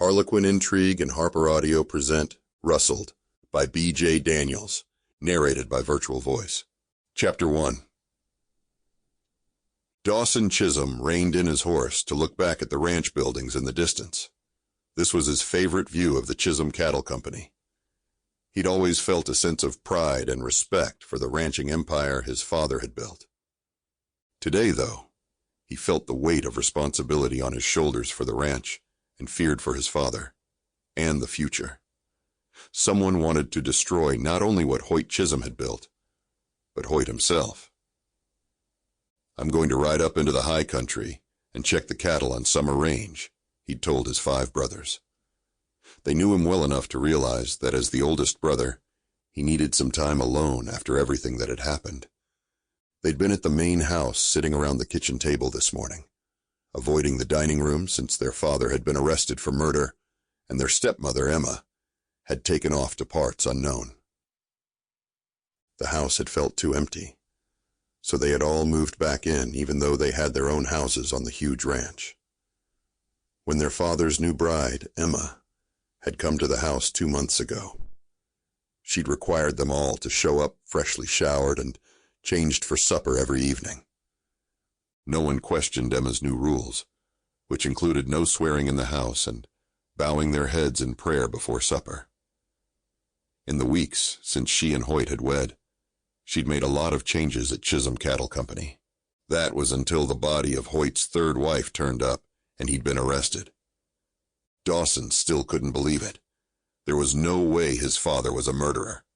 Harlequin Intrigue and HarlequinAudio present Rustled by B.J. Daniels, narrated by Virtual Voice. Chapter 1. Dawson Chisholm reined in his horse to look back at the ranch buildings in the distance. This was his favorite view of the Chisholm Cattle Company. He'd always felt a sense of pride and respect for the ranching empire his father had built. Today, though, he felt the weight of responsibility on his shoulders for the ranch and feared for his father and the future. Someone wanted to destroy not only what Hoyt Chisholm had built, but Hoyt himself. "I'm going to ride up into the high country and check the cattle on Summer Range," he'd told his 5 brothers. They knew him well enough to realize that as the oldest brother, he needed some time alone after everything that had happened. They'd been at the main house sitting around the kitchen table this morning, avoiding the dining room since their father had been arrested for murder and their stepmother, Emma, had taken off to parts unknown. The house had felt too empty, so they had all moved back in even though they had their own houses on the huge ranch. When their father's new bride, Emma, had come to the house 2 months ago, she'd required them all to show up freshly showered and changed for supper every evening. No one questioned Emma's new rules, which included no swearing in the house and bowing their heads in prayer before supper. In the weeks since she and Hoyt had wed, she'd made a lot of changes at Chisholm Cattle Company. That was until the body of Hoyt's 3rd wife turned up and he'd been arrested. Dawson still couldn't believe it. There was no way his father was a murderer.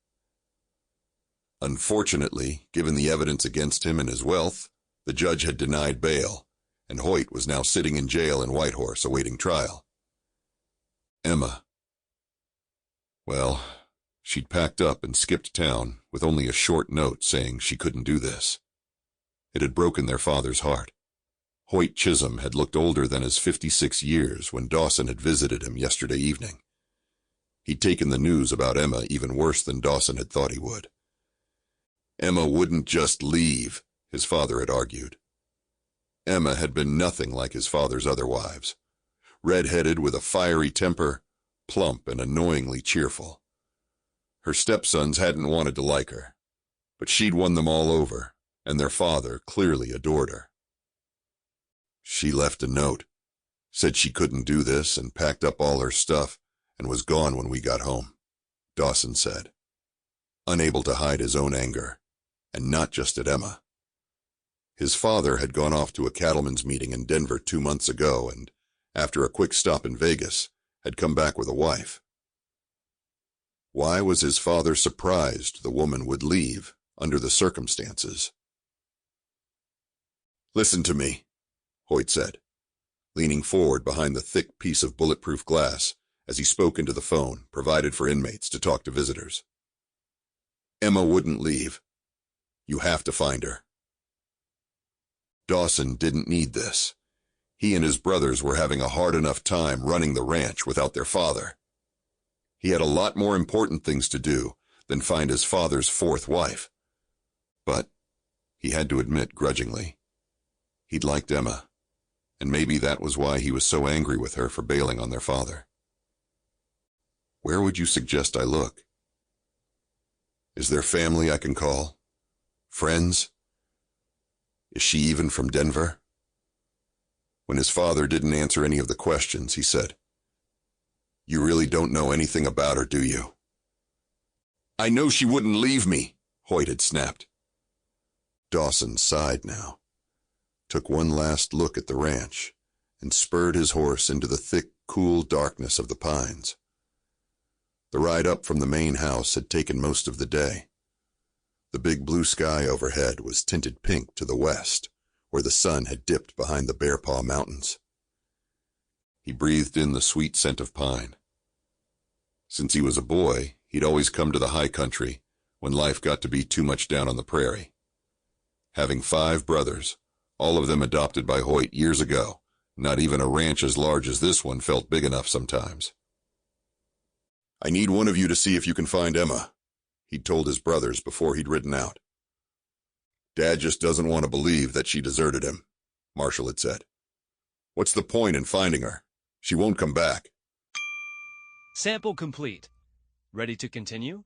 Unfortunately, given the evidence against him and his wealth, the judge had denied bail, and Hoyt was now sitting in jail in Whitehorse awaiting trial. Emma. Well, she'd packed up and skipped town with only a short note saying she couldn't do this. It had broken their father's heart. Hoyt Chisholm had looked older than his 56 years when Dawson had visited him yesterday evening. He'd taken the news about Emma even worse than Dawson had thought he would. Emma wouldn't just leave, his father had argued. Emma had been nothing like his father's other wives. Red-headed with a fiery temper, plump and annoyingly cheerful. Her stepsons hadn't wanted to like her, but she'd won them all over, and their father clearly adored her. She left a note, said she couldn't do this and packed up all her stuff and was gone when we got home, Dawson said, unable to hide his own anger, and not just at Emma. His father had gone off to a cattlemen's meeting in Denver 2 months ago and, after a quick stop in Vegas, had come back with a wife. Why was his father surprised the woman would leave under the circumstances? "Listen to me," Hoyt said, leaning forward behind the thick piece of bulletproof glass as he spoke into the phone provided for inmates to talk to visitors. "Emma wouldn't leave. You have to find her." Dawson didn't need this. He and his brothers were having a hard enough time running the ranch without their father. He had a lot more important things to do than find his father's 4th wife. But, he had to admit grudgingly, he'd liked Emma, and maybe that was why he was so angry with her for bailing on their father. "Where would you suggest I look? Is there family I can call? Friends? Is she even from Denver?" When his father didn't answer any of the questions, he said, "You really don't know anything about her, do you?" "I know she wouldn't leave me," Hoyt had snapped. Dawson sighed now, took one last look at the ranch, and spurred his horse into the thick, cool darkness of the pines. The ride up from the main house had taken most of the day. The big blue sky overhead was tinted pink to the west, where the sun had dipped behind the Bear Paw Mountains. He breathed in the sweet scent of pine. Since he was a boy, he'd always come to the high country when life got to be too much down on the prairie. Having 5 brothers, all of them adopted by Hoyt years ago, not even a ranch as large as this one felt big enough sometimes. "I need one of you to see if you can find Emma," he'd told his brothers before he'd ridden out. "Dad just doesn't want to believe that she deserted him," Marshall had said. "What's the point in finding her? She won't come back." Sample complete. Ready to continue?